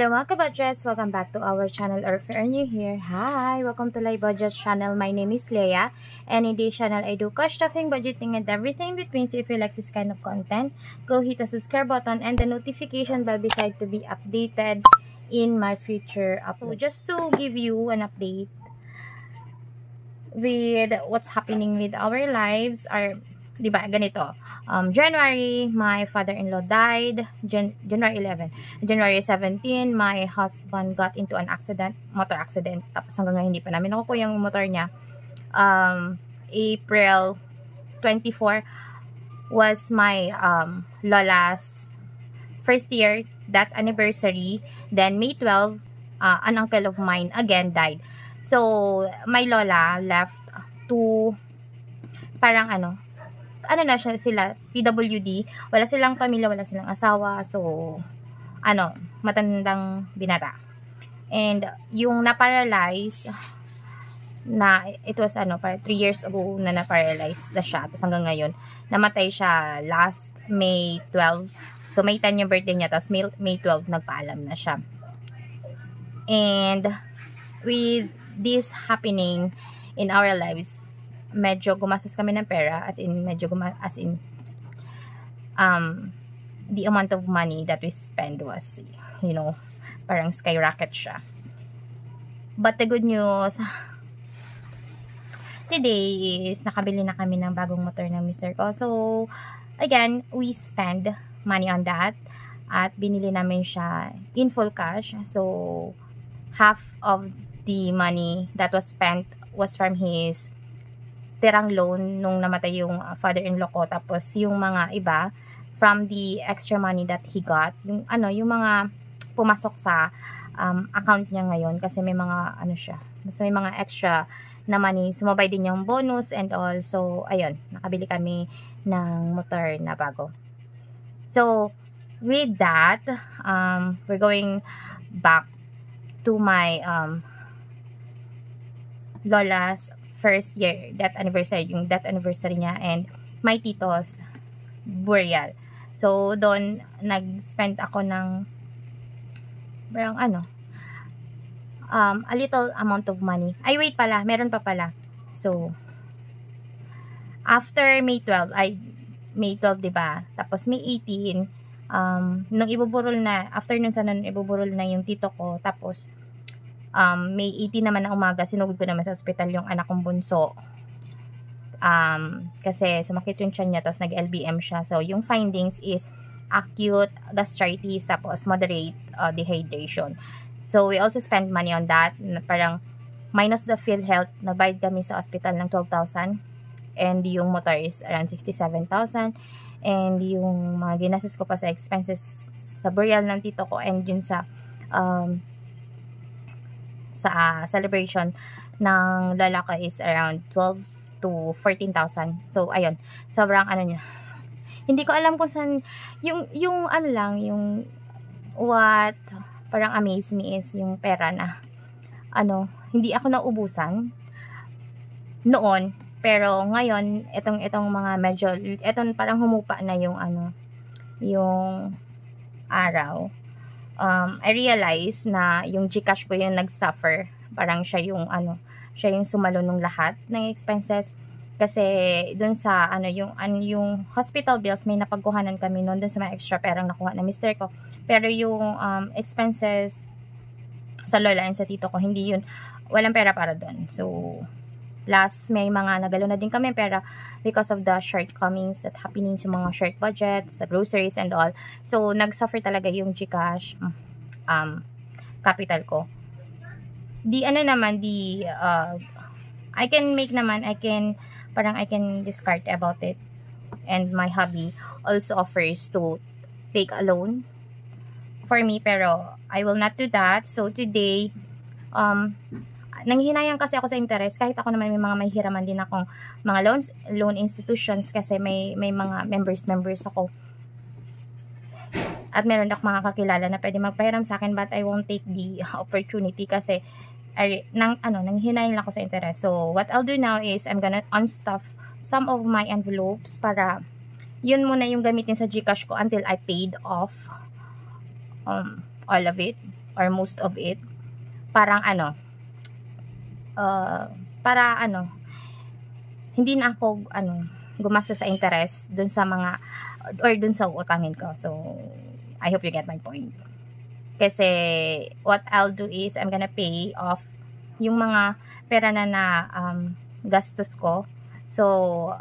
Hello mga kabudgets! Welcome back to our channel, or if you're new here, hi! Welcome to Live Budget channel. My name is Leia, and in this channel I do cash stuffing, budgeting, and everything in between. So if you like this kind of content, go hit the subscribe button and the notification bell beside to be updated in my future uploads. So just to give you an update with what's happening with our lives, diba, ganito. January, my father-in-law died. January 11. January 17, my husband got into an accident, motor accident. Tapos hanggang ngayon hindi pa namin nakukuha yung motor niya. April 24 was my lola's first year, that anniversary. Then May 12, an uncle of mine again died. So, my lola left to parang ano na sila, PWD, wala silang pamilya, wala silang asawa, so matandang binata. And yung na-paralyze na, it was para 3 years ago na na-paralyze na siya, tapos hanggang ngayon namatay siya last May 12. So May 10 yung birthday niya, tapos May 12 nagpaalam na siya. And with this happening in our lives, medyo gumastos kami ng pera, as in the amount of money that we spend was, parang skyrocket siya. But the good news today is nakabili na kami ng bagong motor ng Mr. ko. So again, we spend money on that at binili namin siya in full cash. So half of the money that was spent was from his tirang loan nung namatay yung father-in-law ko, tapos yung mga iba from the extra money that he got, yung mga pumasok sa account niya ngayon, kasi may mga may mga extra na money, sumabay din yung bonus and all. So ayun, nakabili kami ng motor na bago. So with that, we're going back to my lola's first year, that anniversary niya, and my tito's burial. So doon nag-spend ako ng parang a little amount of money. Ay wait pala, meron pa pala. So after May 12, diba? Tapos May 18, nung ibuburol na, after nun ibuburol na yung tito ko, tapos May 18 naman na umaga, sinugod ko naman sa ospital yung anak kong bunso. Kasi sumakit yung tiyan niya, tapos nag-LBM siya. So, yung findings is acute gastritis, tapos moderate dehydration. So, we also spend money on that. Parang minus the PhilHealth, nagbayad kami sa ospital ng 12,000. And yung motor is around 67,000. And yung mga ginastos ko pa sa expenses sa burial ng tito ko, and yun sa celebration ng lola ko is around 12 to 14,000. So ayun, sobrang niya. Hindi ko alam kung saan yung what parang amaze me is yung pera na hindi ako naubusan noon, pero ngayon itong mga medyo parang humupa na yung yung araw. I realize na yung GCash ko yung nag-suffer. Parang siya yung sumalo nung lahat ng expenses. Kasi dun sa yung hospital bills, may napagkuhanan kami noon dun sa mga extra perang nakuha na Mr. ko. Pero yung expenses sa lola and sa tito ko, hindi yun, walang pera para dun. So plus may mga nagalo na din kami pera because of the shortcomings that happening sa mga short budgets, sa groceries and all. So nag-suffer talaga yung GCash capital ko. I can discard about it. And my hubby also offers to take a loan for me, pero I will not do that. So today, nanghihinayang kasi ako sa interest, kahit ako naman may mga mahihiraman din akong mga loan institutions, kasi may mga members ako, at meron akong mga kakilala na pwede magpahiram sa akin, but I won't take the opportunity kasi nanghihinayang lang ako sa interest. So what I'll do now is I'm gonna unstuff some of my envelopes para yun muna yung gamitin sa GCash ko until I paid off all of it, or most of it, parang ano, para ano, hindi na ako gumastos sa interest dun sa mga or dun sa utangin ko. So I hope you get my point. Kasi what I'll do is I'm gonna pay off yung mga pera na gastos ko. So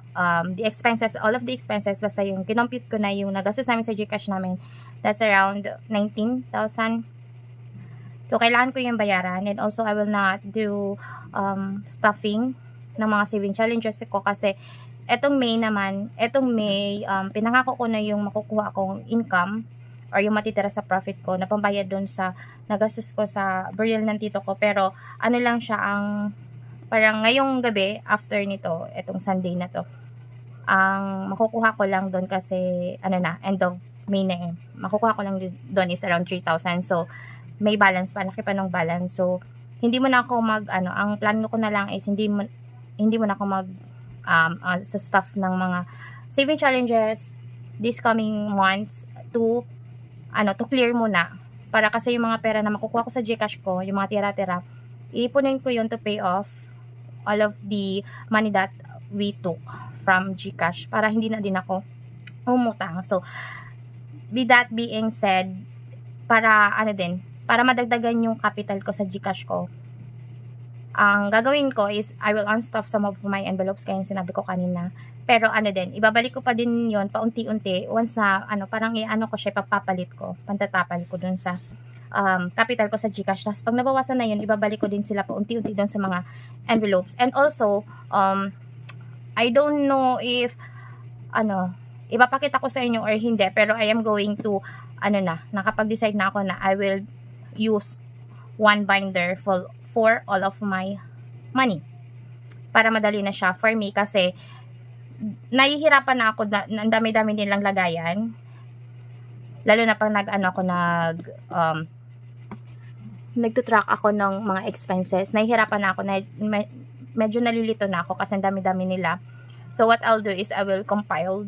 the expenses, all of the expenses, basta yung kinompute ko na yung nagastos namin sa GCash namin, that's around 19,000. So kailangan ko yung bayaran, and also I will not do stuffing ng mga saving challenges ko kasi etong May pinangako ko na yung makukuha kong income or yung matitira sa profit ko na pambayad doon sa nagastos ko sa burial ng tito ko. Pero ano lang siya, ang parang ngayong gabi after nito, etong Sunday na to, ang makukuha ko lang doon kasi end of May na makukuha ko lang doon is around 3,000. So may balance pa, laki pa ng balance. So hindi mo na ako ang plano ko na lang is hindi mo na ako sa stuff ng mga saving challenges this coming months to clear muna, para kasi yung mga pera na makukuha ko sa GCash ko, yung mga tira-tira, ipunin ko yun to pay off all of the money that we took from GCash, para hindi na din ako umutang. So with that being said, para para madagdagan yung capital ko sa GCash ko, ang gagawin ko is I will unstuff some of my envelopes, kaya yung sinabi ko kanina. Pero ibabalik ko pa din yon paunti-unti once na parang ko siya, papapalit ko, pantatapal ko dun sa capital ko sa GCash. Tapos pag nabawasan na yun, ibabalik ko din sila paunti-unti dun sa mga envelopes. And also I don't know if ipapakita ko sa inyo or hindi, pero I am going to nakapag-decide na ako na I will use one binder for all of my money, para madali na siya for me, kasi nahihirapan na ako ang dami-dami nilang lagayan, lalo na pag nagtutrack ako ng mga expenses. Nahihirapan na ako, medyo nalilito na ako kasi ang dami-dami nila. So what I'll do is I will compile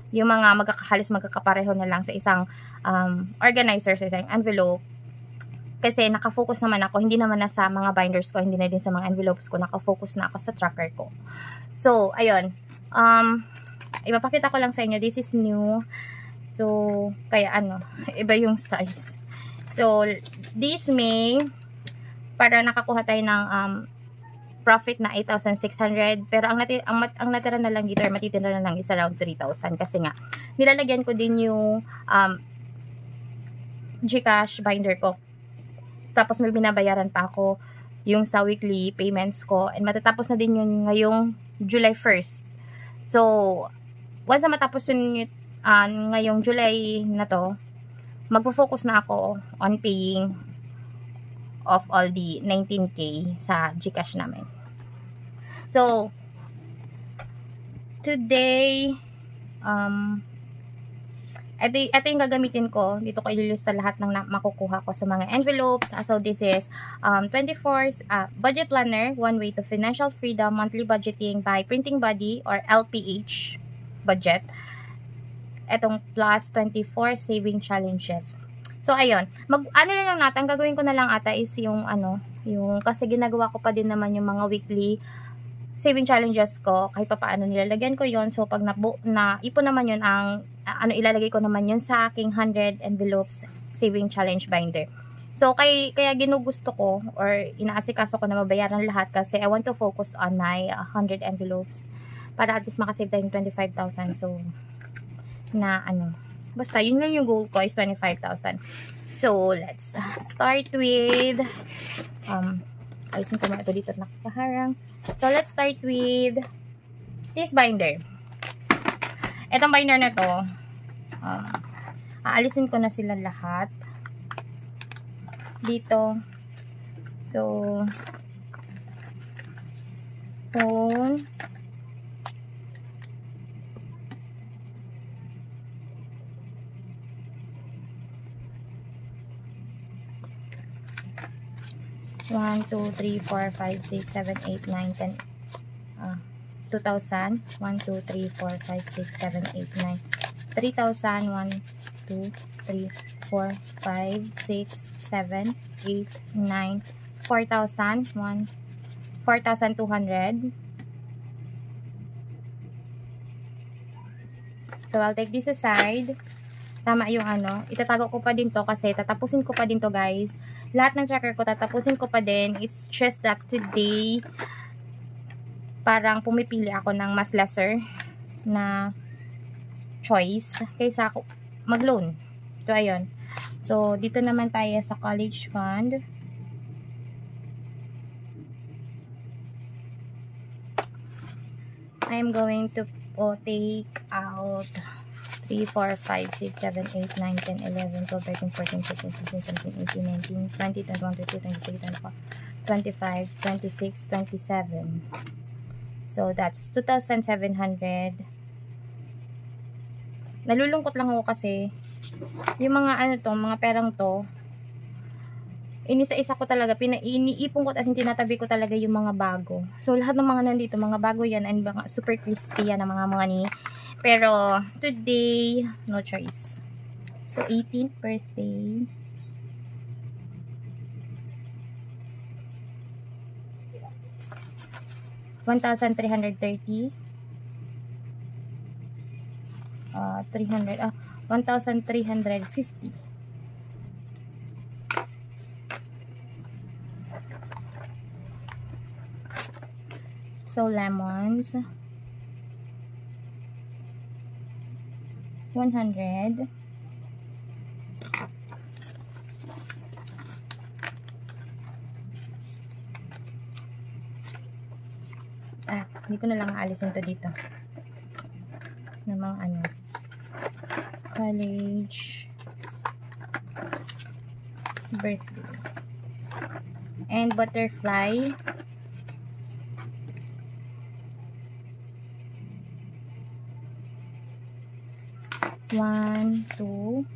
yung mga magkakapareho na lang sa isang organizer, sa isang envelope. Kasi nakafocus naman ako, hindi naman na sa mga binders ko, hindi na din sa mga envelopes ko, nakafocus na ako sa tracker ko. So, ayun. Ipapakita ko lang sa inyo, this is new. So, kaya iba yung size. So, this May, para nakakuha tayo ng profit na 8,600. Pero ang natira na lang dito, or matitira na lang is around 3,000. Kasi nga, nilalagyan ko din yung GCash binder ko. Tapos may binabayaran pa ako yung sa weekly payments ko. And matatapos na din yun ngayong July 1st. So, once na matapos yun ngayong July na to, magpo-focus na ako on paying off all the 19K sa GCash namin. So, today, ito yung gagamitin ko. Dito ko ililista lahat ng makukuha ko sa mga envelopes. So this is 24 budget planner, one way to financial freedom, monthly budgeting by printing body or LPH budget. Etong plus 24 saving challenges. So ayun, na lang natin, gagawin ko na lang ata is yung yung kasi ginagawa ko pa din naman yung mga weekly saving challenges ko, kahit pa paano nilalagyan ko yon. So pag ipon naman yun, ang ilalagay ko naman yun sa aking 100 envelopes saving challenge binder. So kaya ginugusto ko or inaasikaso ko na mabayaran lahat, kasi I want to focus on my 100 envelopes para at least makasave tayo yung 25,000. So basta yun lang yung goal ko, is 25,000. So let's start with ayusin ko mga ito dito nakaharang. So let's start with this binder. Itong binder na to, aalisin ko na sila lahat dito. So phone, one, 2, 3, 4, 5, 6, 7, 8, 9, 10, 2,000, 1, 2, 3, 4, 5, 6, 7, 8, 9, 3,000, 1, 2, 2, 3, 4, 5, 6, 7, 8, 9, 4,000. 4,200. So, I'll take this aside. Tama yung ano. Itatago ko pa din to kasi tatapusin ko pa din to, guys. Lahat ng tracker ko tatapusin ko pa din. It's just that today, parang pumipili ako ng mas lesser na choice kaysa ako mag-loan. So, ayun. So, dito naman tayo sa college fund. I'm going to take out 3, 4, 5, 6, 7, 8, 9, 10, 11, 12, 13, 14, 15, 16, 17, 18, 19, 20, 21, 22, 23, 24, 25, 26, 27. So, that's 2,700. Nalulungkot lang ako kasi yung mga ano to, mga perang to, inisa-isa ko talaga, iniipon ko at tinatabi ko talaga yung mga bago. So, lahat ng mga nandito, mga bago yan, and mga super crispy yan ng mga money. Pero, today, no choice. So, 18th birthday. $1,330. 1,350. So, lemons. 100. Hindi ko na lang aalisin to dito. Ng mga ano. College birthday. And butterfly. One, 2,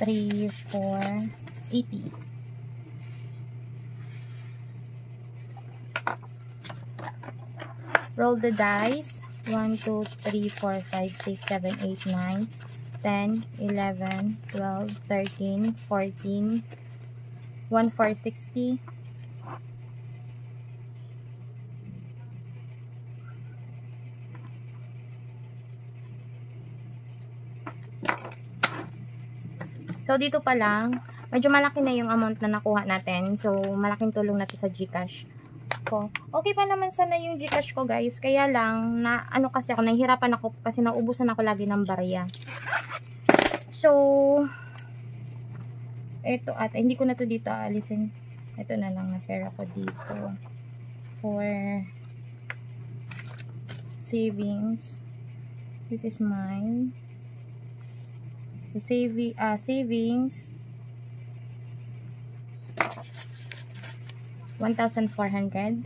3, 4, 80. Roll the dice. 1, 2, 3, 4, 5, 6, 7, 8, 9, 10, 11, 12, 13, 14, 1, 4, 60. So, dito pa lang, medyo malaki na yung amount na nakuha natin. So, malaking tulong na to sa GCash ko. Okay pa naman sana yung GCash ko, guys. Kaya lang, ano kasi ako, nahihirapan ako kasi naubusan ako lagi ng barya. So, ito ata, hindi ko na to dito aalisin. Ito na lang na pera ko dito. For savings. This is mine. So, savings 1,400.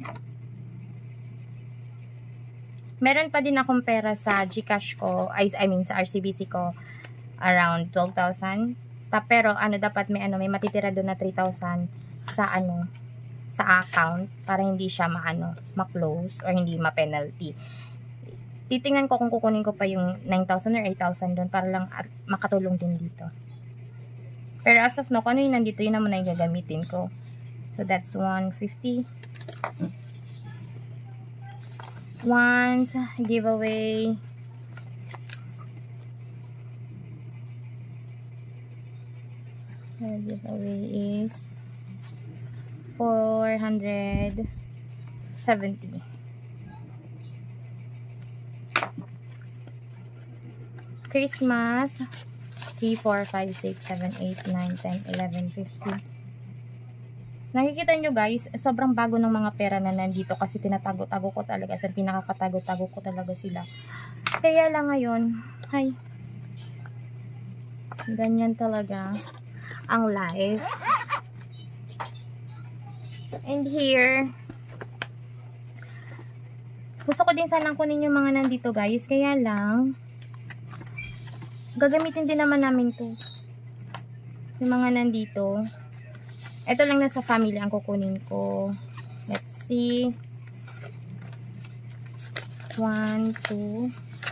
Meron pa din akong pera sa GCash ko, I mean sa RCBC ko, around 12,000. Pero ano, dapat may matitira doon na 3,000 sa sa account para hindi siya ma-close or hindi ma-penalty. Titingnan ko kung kukunin ko pa yung 9,000 or 8,000 doon para lang at makatulong din dito. Pero as of now, kung ano yung nandito, yun naman na yung gagamitin ko. So, that's 150. Once, giveaway. The giveaway is 470. Christmas 3, 4, 5, 6, 7, 8, 9, 10, 11, 50. Nakikita nyo, guys, sobrang bago ng mga pera na nandito kasi tinatago-tago ko talaga. Sa pinakakatago-tago ko talaga sila. Kaya lang ngayon, ganyan talaga ang life. And here, gusto ko din sanang kunin yung mga nandito, guys. Kaya lang, gagamitin din naman namin to. Yung mga nandito. Ito lang nasa family ang kukunin ko. Let's see. 1, 2,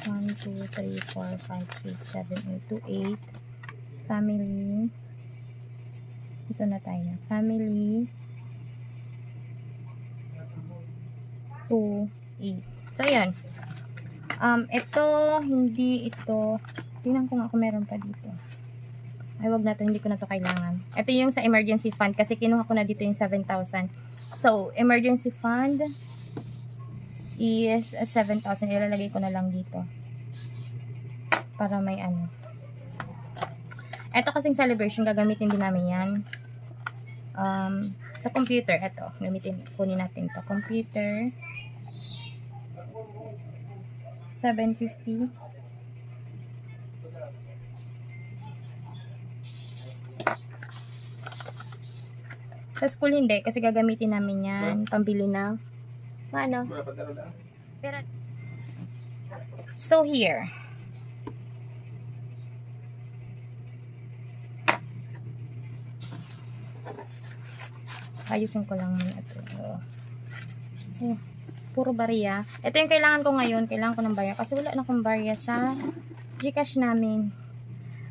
1, 2, 3, 4, 5, 6, 7, 8, 2, 8. Family. Ito na tayo. Family. 2, 8. So, ayan. Ito, hindi ito. Tingnan ko nga kung meron pa dito. Ay, wag na to. Hindi ko na to kailangan. Ito yung sa emergency fund kasi kinuha ko na dito yung 7,000. So, emergency fund is 7,000. Ilalagay ko na lang dito. Para may ano. Ito kasing celebration, gagamitin din namin yan. Sa computer, ito. Kunin natin to. Computer. 750. Sa school hindi, kasi gagamitin namin yan. Pambili na. Ano? Pero, so here. Ayusin ko lang muna ito. Puro barya. Ito yung kailangan ko ngayon. Kailangan ko ng barya. Kasi wala na akong barya sa Gcash namin.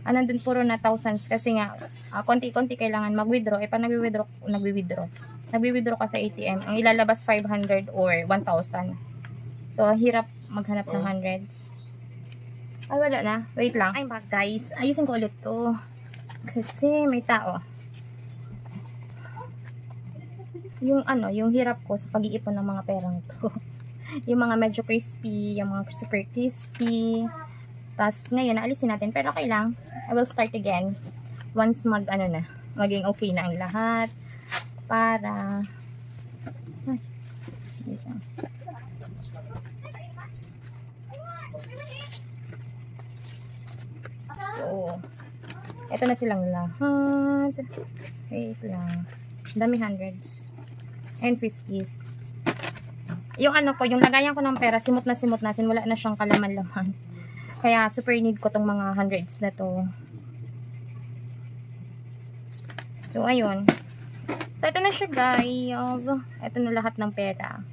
Nandun puro na thousands. Kasi nga, konti-konti kailangan mag-withdraw. Pag nagwi-withdraw ka sa ATM, ang ilalabas 500 or 1,000. So, hirap maghanap ng hundreds. Ay, wala na. Wait lang. I'm back, guys. Ayusin ko ulit to. Kasi may tao. Yung hirap ko sa pag-iipon ng mga perang to. Yung mga medyo crispy, yung mga super crispy. Tapos, ngayon, naalisin natin. Pero okay lang. I will start again. Once maging okay na ang lahat. Para, so, eto na silang lahat. Wait lang. Dami hundreds. And 50s. Yung yung lagayan ko ng pera, simot na. Wala na siyang kalaman-laman. Kaya, super need ko tong mga hundreds na to. So, ayun. So, ito na siya, guys. Ito na lahat ng pera.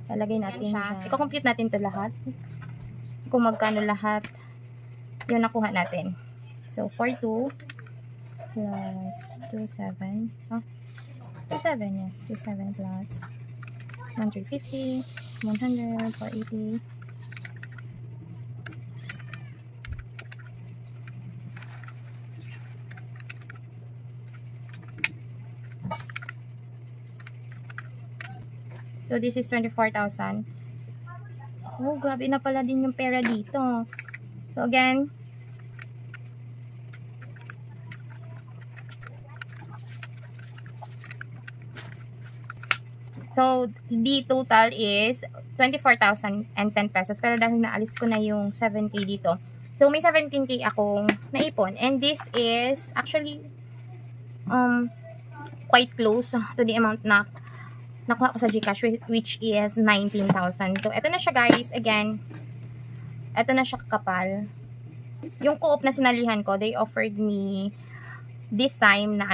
Lalagay natin siya. I-compute natin to lahat. Kung magkano lahat. Yun nakuha natin. So, 42 plus 27. 27, yes. 27 plus 150, 100, 480. So, this is 24,000. Oh, grabe na pala din yung pera dito. So, again, so, the total is 24,010 pesos. Pero dahil naalis ko na yung 7K dito. So, may 17K akong naipon. And this is actually quite close to the amount na nakuha ko sa Gcash, which is 19,000. So, eto na siya, guys. Again, eto na siya kakapal. Yung co-op na sinalihan ko, they offered me this time na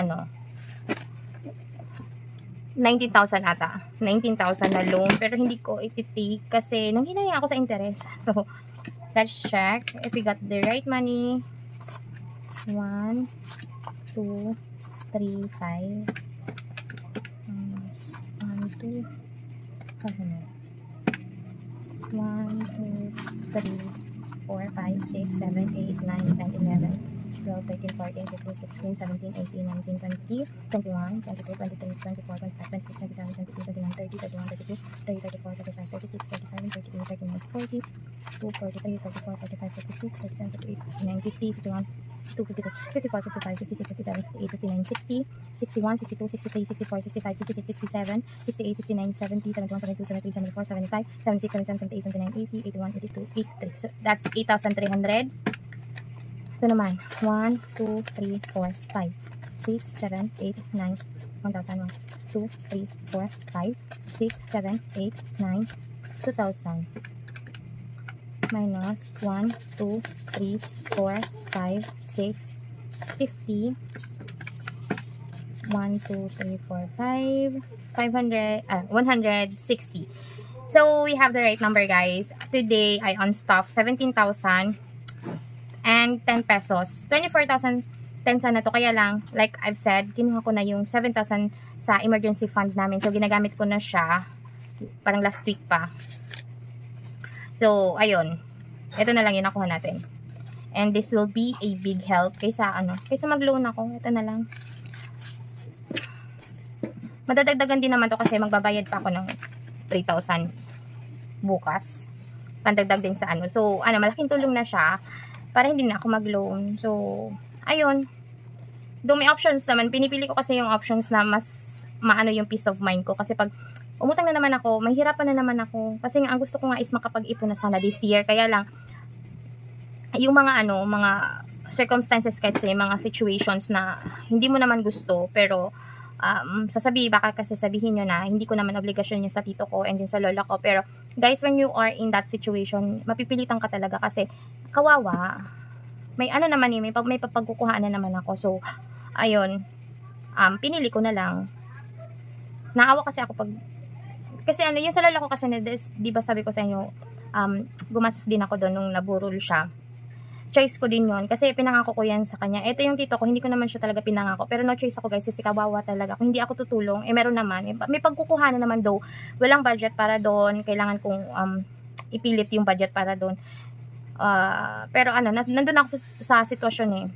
19,000 ata. 19,000 na loan. Pero hindi ko iti-take kasi nanghinaya ako sa interest. So, let's check if we got the right money. 1, 2, 3, 5. 1, 2, 1, 2, 3, 4, 5, 6, 7, 8, 9, 10, 11. 12, 13, 14, 15, 16, 17, 18, 19, 20, 21, 22, 23, 24, 25, 26, 27, 28, 29, 30, 31, 32, 30, 34, 35, 36, 37, 38, 39, 40, 42, 43, 44, 45, 46, 47, 48, 49, 50, 51, 52, 54, 55, 56, 57, 58, 59, 60, 61, 62, 63, 64, 65, 66, 67, 68, 69, 70, 71, 72, 73, 74, 75, 76, 77, 78, 79, 80, 81, 82, 83. So, that's 8,300. Ito naman, 1, 2, 3, 4, 5, 6, 7, 8, 9, 1,000, 1, 2, 3, 4, 5, 6, 7, 8, 9, 2,000. Minus 1, 2, 3, 4, 5, 6, 50. 1, 2, 3, 4, 5, 500, 160. So, we have the right number, guys. Today, I on stuff 17,000 and 10 pesos. 24,010 sana to. Kaya lang, like I've said, kinuha ko na yung 7,000 sa emergency fund namin. So, ginagamit ko na siya. Parang last week pa. So, ayun. Ito na lang yung nakuha natin. And this will be a big help kaysa mag-loan ako. Ito na lang. Madadagdagan din naman to kasi magbabayad pa ako ng 3,000 bukas. Pandagdag din sa So, malaking tulong na siya para hindi na ako mag-loan. So, ayun. Though may options naman, pinipili ko kasi yung options na mas maano yung peace of mind ko. Kasi pag umutang na naman ako, mahirapan na naman ako. Kasi ang gusto ko nga is makapag-ipon na sana this year. Kaya lang, yung mga mga circumstances kasi, mga situations na hindi mo naman gusto, pero baka kasi sabihin nyo na hindi ko naman obligasyon yung sa tito ko and yung sa lola ko. Pero guys, when you are in that situation, mapipilitan ka talaga kasi kawawa. May naman may papagkukuhaan na naman ako. So, ayun, pinili ko na lang. Naawa kasi ako kasi yung sa lola ko kasi, di ba sabi ko sa inyo, gumastos din ako doon nung naburol siya. Choice ko din yon kasi pinangako ko yan sa kanya. Ito yung tito ko, hindi ko naman siya talaga pinangako, pero no choice ako guys, kasi kawawa talaga. Kung hindi ako tutulong, meron naman, may pagkukuhanan naman daw, walang budget para doon, kailangan kong ipilit yung budget para doon. Pero nandun ako sa sitwasyon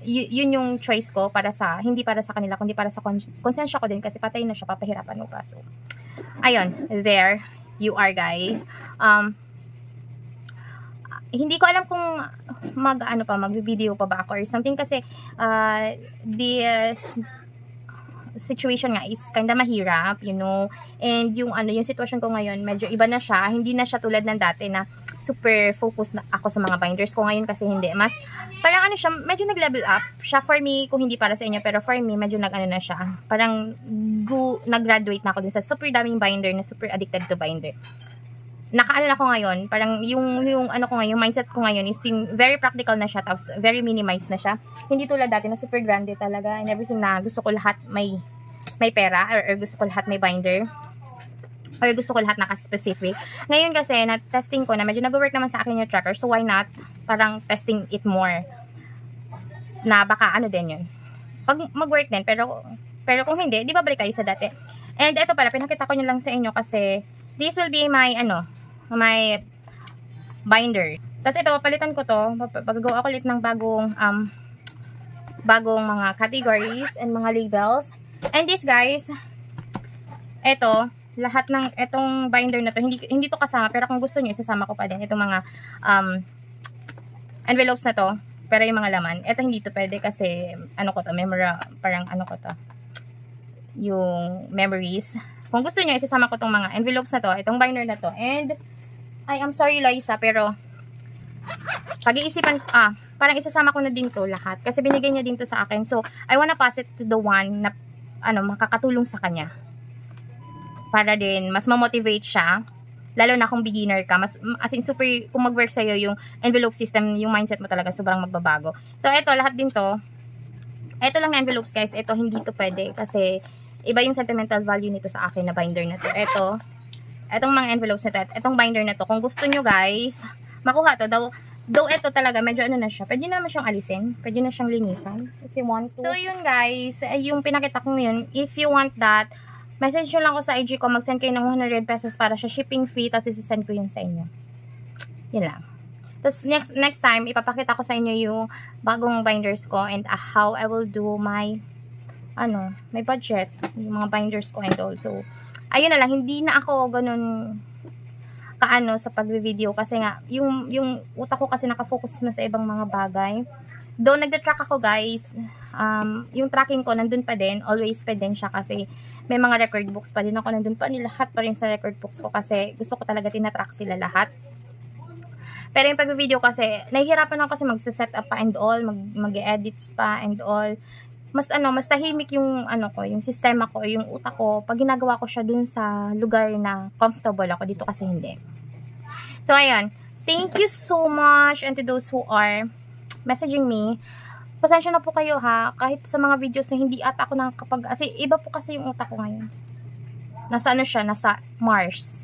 yun yung choice ko para hindi para sa kanila, kundi para sa konsensya ko din, kasi patay na siya, papahirapan mo pa. So, ayun, there you are guys. Hindi ko alam kung mag-video pa ba ako or something kasi this situation nga is kinda mahirap, and yung sitwasyon ko ngayon medyo iba na siya, hindi na siya tulad ng dati na super focus na ako sa mga binders ko. Ngayon kasi hindi, mas parang siya, medyo nag-level up siya for me, kung hindi para sa inyo, pero for me medyo na siya, parang nag-graduate na ako dun sa super daming binder na super addicted to binder. Na ko ngayon, parang yung ko ngayon, yung mindset ko ngayon is very practical na siya, tapos very minimized na siya. Hindi tulad dati na super grande talaga and everything, na gusto ko lahat may pera, or gusto ko lahat may binder, or gusto ko lahat naka-specific. Ngayon kasi, na-testing ko na medyo nag-work naman sa akin yung tracker, so why not parang testing it more, na baka din yun, pag mag-work din, pero kung hindi, di ba balik tayo sa dati. And ito pala, pinakita ko nyo lang sa inyo kasi this will be my my binder. Tapos ito, papalitan ko to, pagagawa ko ulit ng bagong mga categories and mga labels. And this guys, ito, lahat ng etong binder na to, hindi to kasama, pero kung gusto niyo isasama ko pa din itong mga envelopes na to, pero yung mga laman, ito hindi to pwede kasi parang yung memories. Kung gusto niyo isasama ko tong mga envelopes na to, itong binder na to. And I am sorry Loisa, pero pag-iisipan parang isasama ko na din to lahat kasi binigay niya din to sa akin. So I wanna pass it to the one na makakatulong sa kanya, para din mas ma-motivate siya, lalo na kung beginner ka, as in super, kung mag-work sa'yo yung envelope system, yung mindset mo talaga sobrang magbabago. So ito, lahat din to, ito lang na envelopes guys, ito hindi to pwede kasi iba yung sentimental value nito sa akin na binder na to. Etong mga envelopes na to, etong binder na to, kung gusto nyo guys makuha to, though ito talaga medyo na siya, pwede naman siyang alisin, pwede na siyang linisan if you want to. So yun guys, yung pinakita ko ngayon, if you want that, message nyo lang ko sa IG ko, mag-send kayo ng 100 pesos para sa shipping fee, tapos isi-send ko yun sa inyo. Yun lang. Tapos next time, ipapakita ko sa inyo yung bagong binders ko and how I will do my may budget, yung mga binders ko and all. So, ayun na lang, hindi na ako ganun sa pag-video kasi nga, yung utak ko kasi nakafocus na sa ibang mga bagay. Though nagda-track ako guys, yung tracking ko nandun pa din, always pa din siya kasi may mga record books pa din ako, nandun pa lahat pa rin sa record books ko kasi gusto ko talaga tinatrack sila lahat. Pero yung pag-video kasi, nahihirapan ako kasi mag-set up pa and all, mag-edits pa and all. Mas tahimik yung yung sistema ko, yung utak ko, pag ginagawa ko siya dun sa lugar na comfortable ako, dito kasi hindi. So ayan, thank you so much, and to those who are messaging me, pasensya na po kayo ha, kahit sa mga videos na hindi ata ako nakakapag, kasi iba po kasi yung utak ko ngayon. Nasa ano siya, nasa Mars.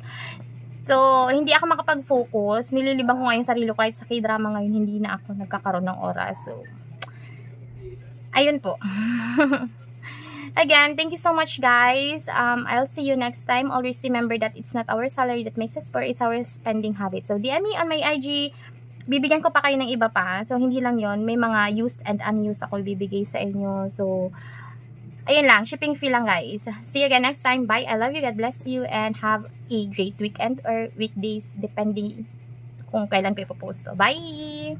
So, hindi ako makapag-focus. Nililibang ko nga yung sarili ko kahit sa K-drama ngayon, hindi na ako nagkakaroon ng oras. So, ayun po. Again, thank you so much guys. I'll see you next time. Always remember that it's not our salary that makes us poor, it's our spending habit. So, DM me on my IG. Bibigyan ko pa kayo ng iba pa. So, hindi lang yon, may mga used and unused ako ibibigay sa inyo. So, ayun lang, shipping fee lang guys. See you again next time. Bye. I love you. God bless you. And have a great weekend or weekdays depending kung kailan ko ipopost to. Bye!